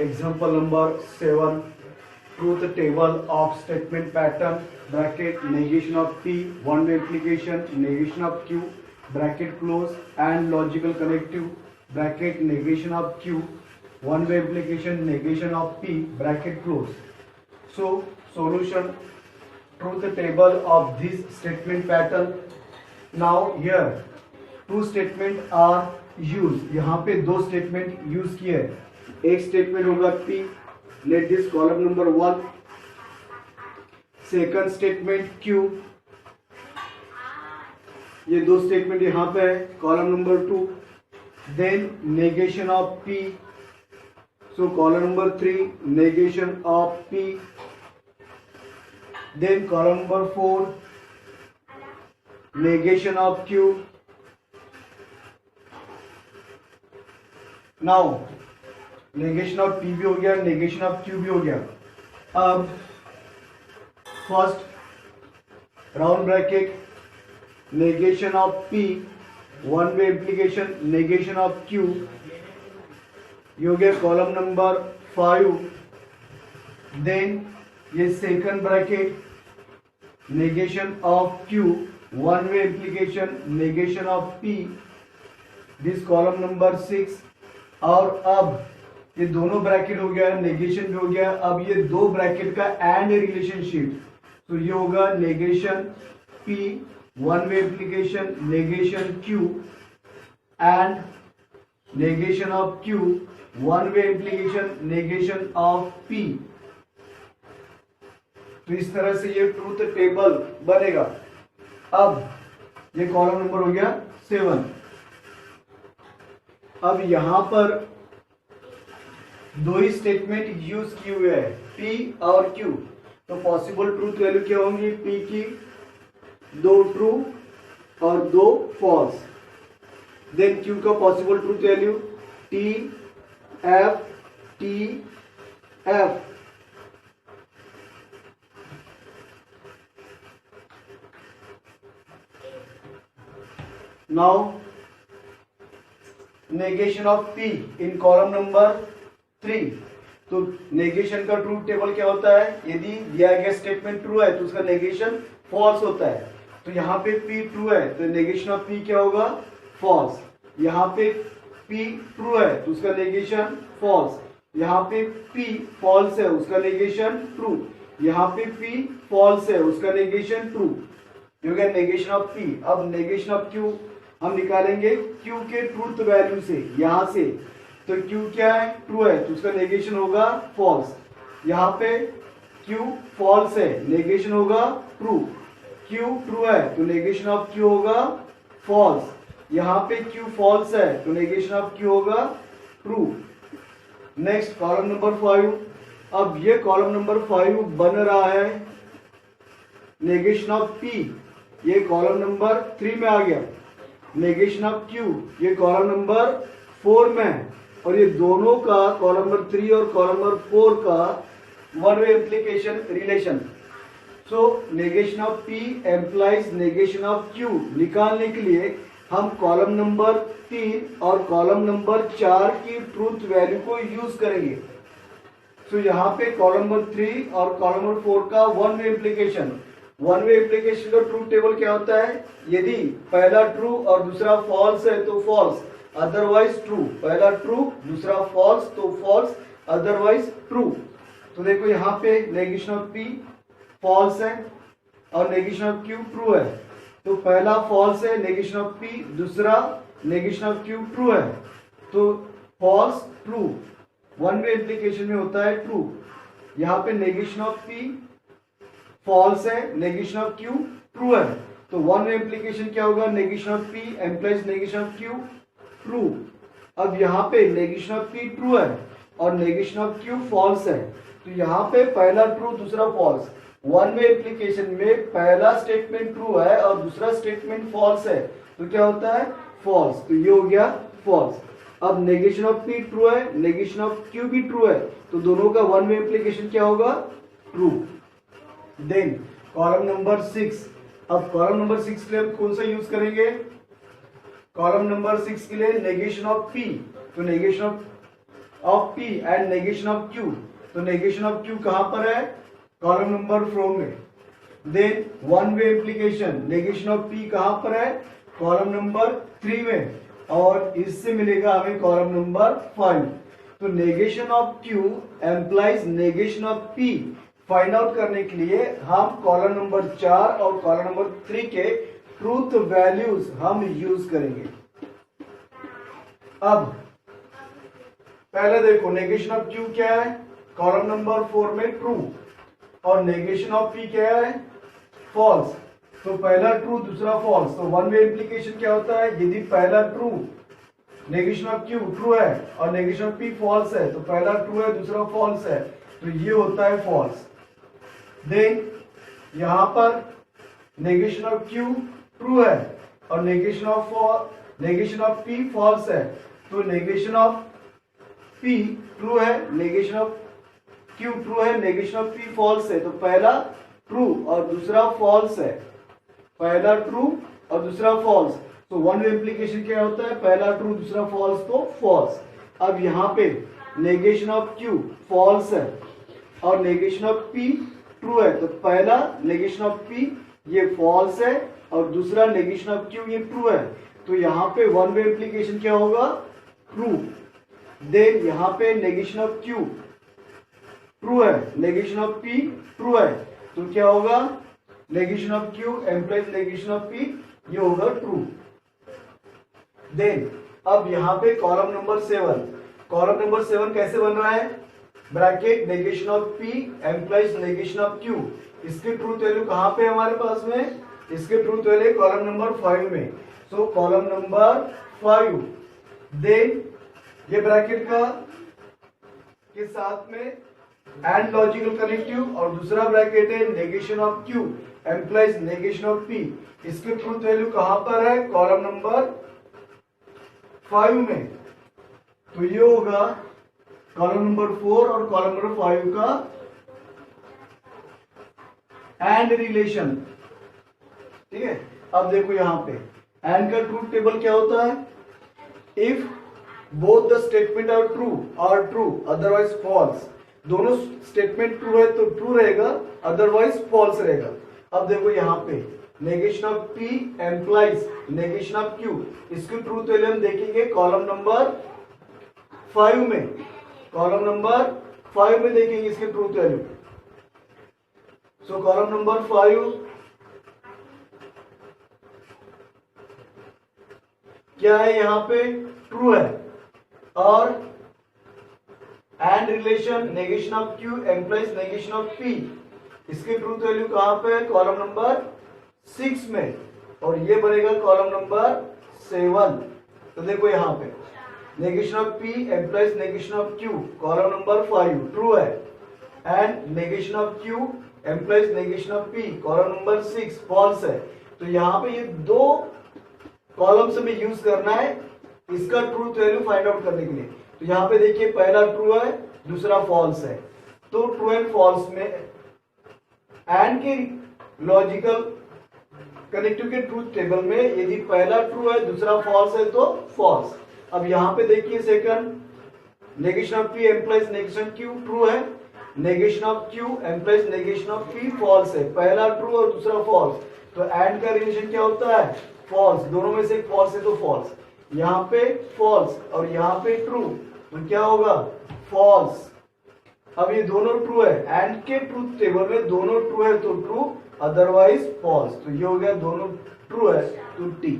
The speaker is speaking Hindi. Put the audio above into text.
Example number 7. Truth table of statement pattern bracket negation of P, one way implication, negation of Q, bracket close, and logical connective bracket negation of Q, one way implication, negation of P, bracket close. So solution, truth table of this statement pattern. Now here two statement are used. यहाँ पे दो statement use किए हैं. एक statement होगा P, let this column number 1. Second statement Q. ये दो statement यहाँ पे है, column number 2. Then negation of P. So column number 3, negation of P. Then column number 4, negation of Q. Now negation of P भी हो गया, negation of Q भी हो गया. अब first round bracket negation of P, one way implication, negation of Q, ये हो गया कॉलम नंबर 5. देन ये second bracket negation of Q, one way implication, negation of P, this column number 6. और अब ये दोनों ब्रैकेट हो गया, नेगेशन भी हो गया. अब ये दो ब्रैकेट का एंड रिलेशनशिप, तो ये होगा negation P, one way implication, negation Q, and negation of Q, one way implication, negation of P. तो इस तरह से ये ट्रूथ टेबल बनेगा. अब ये कॉलम नंबर हो गया 7. अब यहां पर दो ही स्टेटमेंट यूज किए हुए हैं, P और Q. तो पॉसिबल ट्रूथ वैल्यू क्या होंगी? P की 2 ट्रू और 2 फॉल्स. देन Q का possible truth value T F T F. Now negation of P in column number 3. तो नेगेशन का ट्रूथ टेबल क्या होता है? यदि दिया गया स्टेटमेंट ट्रू है तो उसका नेगेशन फॉल्स होता है. तो यहाँ पे P ट्रू है तो नेगेशन ऑफ P क्या होगा? फॉल्स. यहाँ पे P ट्रू है तो उसका नेगेशन फॉल्स. यहाँ पे P फॉल्स है उसका नेगेशन ट्रू. यहाँ पे P फॉल्स है उसका नेगेशन ट्रू. ये हो गया नेगेशन ऑफ P. अब नेगेशन ऑफ Q हम निकालेंगे Q के ट्रूथ वैल्यू से, यहां से. तो Q क्या है? ट्रू है तो उसका नेगेशन होगा फॉल्स. यहाँ पे Q फॉल्स है, नेगेशन होगा ट्रू. Q ट्रू है तो नेगेशन ऑफ Q होगा फॉल्स. यहाँ पे Q फॉल्स है तो नेगेशन ऑफ Q होगा ट्रू. Next column number 5. अब ये कॉलम नंबर 5 बन रहा है नेगेशन ऑफ P, ये कॉलम नंबर 3 में आ गया. नेगेशन ऑफ Q ये कॉलम नंबर 4 में है. और ये दोनों का कॉलम नंबर 3 और कॉलम नंबर 4 का one way implication relation. So negation of P implies negation of Q निकालने के लिए हम कॉलम नंबर 3 और कॉलम नंबर 4 की ट्रूथ वैल्यू को यूज करेंगे. सो यहाँ पे कॉलम नंबर 3 और कॉलम नंबर 4 का one way implication. One way implication का ट्रूथ टेबल क्या होता है? यदि पहला ट्रू और दूसरा फॉल्स है तो फॉल्स, अदरवाइज ट्रू. पहला ट्रू दूसरा फॉल्स तो फॉल्स, अदरवाइज ट्रू. तो देखो यहाँ पे नेगेशन ऑफ P फॉल्स है और नेगेशन ऑफ Q ट्रू है. तो पहला फॉल्स है नेगेशन ऑफ P, दूसरा नेगेशन ऑफ Q ट्रू है. तो false true one way implication में होता है ट्रू. यहाँ पे नेगेशन ऑफ P फॉल्स है, नेगेशन ऑफ Q ट्रू है. तो वन वे इम्प्लीकेशन क्या होगा? Negation of P implies negation of Q true. अब यहाँ पे नेगेशन ऑफ P ट्रू है और नेगेशन ऑफ Q फॉल्स है. तो यहाँ पे पहला ट्रू दूसरा फॉल्स. वन वे इम्प्लीकेशन में पहला स्टेटमेंट ट्रू है और दूसरा स्टेटमेंट फॉल्स है तो क्या होता है? फॉल्स. तो ये हो गया फॉल्स. अब नेगेशन ऑफ P ट्रू है, नेगेशन ऑफ Q भी ट्रू है तो दोनों का वन वे इम्प्लीकेशन क्या होगा? ट्रू. Then column number 6. अब कॉलम नंबर 6 के लिए हम कौन सा यूज करेंगे? कॉलम नंबर 6 के लिए नेगेशन ऑफ P. तो negation of of P and negation of Q, तो नेगेशन ऑफ Q कहां पर है? कॉलम नंबर 4 में। Then one way implication, negation of P कहां पर है? कॉलम नंबर 3 में, और इससे मिलेगा हमें कॉलम नंबर 5। तो negation of Q implies negation of P find out करने के लिए हम कॉलम नंबर 4 और कॉलम नंबर 3 के ट्रूथ वैल्यूज हम यूज करेंगे। अब पहले देखो नेगेशन ऑफ Q क्या है? कॉलम नंबर 4 में ट्रू, और नेगेशन ऑफ P क्या है? फॉल्स। तो पहला ट्रू दूसरा फॉल्स, तो वन वे इम्प्लीकेशन क्या होता है? यदि पहला true negation of Q true है और नेगेशन ऑफ P फॉल्स है, तो पहला ट्रू है दूसरा फॉल्स है, तो ये होता है फॉल्स। देन यहां पर नेगेशन ऑफ Q ट्रू है और नेगेशन ऑफ P फॉल्स है, तो नेगेशन ऑफ P ट्रू है, नेगेशन ऑफ Q ट्रू है, नेगेशन ऑफ P फॉल्स है, तो पहला ट्रू और दूसरा फॉल्स है, पहला ट्रू और दूसरा फॉल्स। तो वन वे इम्प्लीकेशन क्या होता है? पहला ट्रू दूसरा फॉल्स तो फॉल्स। अब यहाँ पे नेगेशन ऑफ Q फॉल्स है और नेगेशन ऑफ P ट्रू है, तो पहला नेगेशन ऑफ P ये फॉल्स है और दूसरा नेगेशन ऑफ Q ये ट्रू है, तो यहाँ पे वन वे इम्प्लीकेशन क्या होगा? ट्रू। देन यहाँ पे नेगेशन ऑफ Q ट्रू है, नेगेशन ऑफ P ट्रू है, तो क्या होगा? Negation of Q implies negation of P, ये होगा ट्रू। देन अब यहाँ पे कॉलम नंबर 7, कॉलम नंबर 7 कैसे बन रहा है? Bracket negation of P implies negation of Q, इसके ट्रूथ वैल्यू कहां पे है हमारे पास में? इसके ट्रूथ वैल्यू कॉलम नंबर 5 में। सो कॉलम नंबर 5, देन ये ब्रैकेट का के साथ में एंड लॉजिकल कनेक्टिव, और दूसरा ब्रैकेट है negation of Q implies negation of P, इसके ट्रूथ वैल्यू कहां पर है? कॉलम नंबर 5 में। तो ये होगा कॉलम नंबर 4 और कॉलम नंबर 5 का एंड रिलेशन। ठीक है, अब देखो यहां पे एंड का ट्रूथ टेबल क्या होता है? If both the statement are true otherwise false, दोनों स्टेटमेंट ट्रू है तो ट्रू रहेगा, अदरवाइज फॉल्स रहेगा। अब देखो यहाँ पे negation of P implies negation of Q, इसकी ट्रूथ वैल्यू हम देखेंगे कॉलम नंबर 5 में, कॉलम नंबर 5 में देखेंगे इसके truth value. So column number 5 क्या है? यहाँ पे ट्रू है, और and relation negation of Q implies negation of P, इसके ट्रूथ वैल्यू कहां पे है? कॉलम नंबर 6 में, और ये बनेगा कॉलम नंबर 7। तो देखो यहाँ पे negation of P implies negation of Q, column number 5 true है, and negation of Q implies negation of P, column number 6 false है। तो यहाँ पे ये दो कॉलम्स में यूज करना है इसका ट्रूथ वैल्यू फाइंड आउट करने के लिए। तो यहाँ पे देखिए पहला ट्रू है दूसरा फॉल्स है, तो ट्रू एंड फॉल्स में एंड के लॉजिकल कनेक्टिव के ट्रूथ टेबल में यदि पहला ट्रू है दूसरा फॉल्स है तो फॉल्स। अब यहाँ पे देखिए second negation of P implies negation Q true है, negation of Q implies negation of P false है, पहला ट्रू और दूसरा फॉल्स, तो एंड का रिलेशन क्या होता है? फॉल्स, दोनों में से एक फॉल्स है तो फॉल्स। यहाँ पे फॉल्स और यहाँ पे ट्रू, तो क्या होगा? फॉल्स। अब ये दोनों ट्रू है, एंड के ट्रूथ टेबल में दोनों ट्रू है तो ट्रू, अदरवाइज फॉल्स, तो ये हो गया दोनों ट्रू है तो T।